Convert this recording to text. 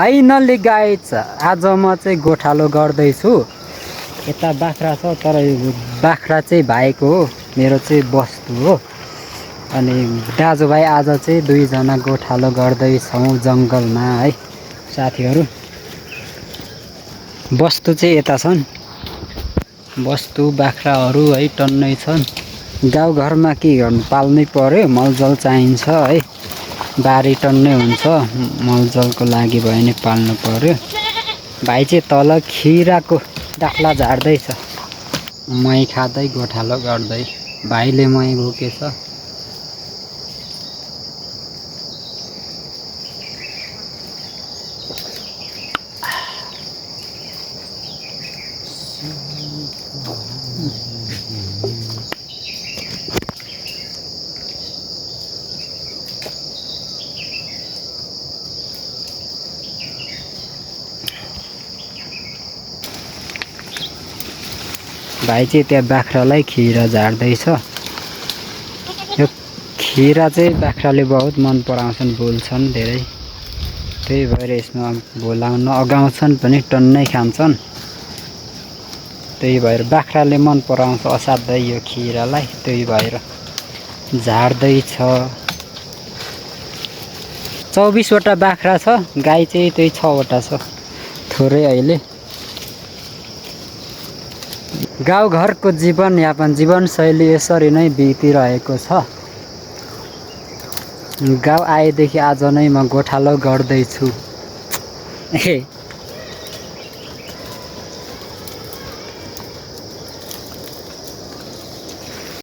Finally guys आज म चाहिँ गोठालो गर्दैछु। यता बाख्रा छ तर यो बाख्रा चाहिँ भाइको हो, मेरो चाहिँ बस्तु हो। अनि दाजुभाइ आज चाहिँ दुईजना गोठालो गर्दैछौँ जङ्गलमा है साथीहरू। बस्तु चाहिँ यता छन्, बस्तु बाख्राहरू है टन्नै छन्। गाउँघरमा के गर्नु, पाल्नै पर्यो, मलजल चाहिन्छ है। बारी टन्नै हुन्छ, मलजलको लागि भयो भने पाल्नु पर्यो। भाइ चाहिँ तल खिराको डाक्ला झार्दैछ, मही खाँदै गोठालो गर्दै। भाइले मही बोकेछ। भाइ चाहिँ त्यहाँ बाख्रालाई खिरा झार्दैछ। यो खिरा चाहिँ बाख्राले बहुत मन पराउँछन्, बोल्छन् धेरै, त्यही भएर यसमा बोलाउन अगाउँछन् पनि टन्नै खान्छन्। त्यही भएर बाख्राले मन पराउँछ असाध्यै यो खिरालाई, त्यही भएर झार्दैछ। 24 वटा बाख्रा छ, गाई चाहिँ त्यही 6 वटा छ, थोरै अहिले। गाउँघरको जीवनयापन जीवनशैली यसरी नै बितिरहेको छ। गाउँ आएदेखि आज नै म गोठालो गर्दैछु।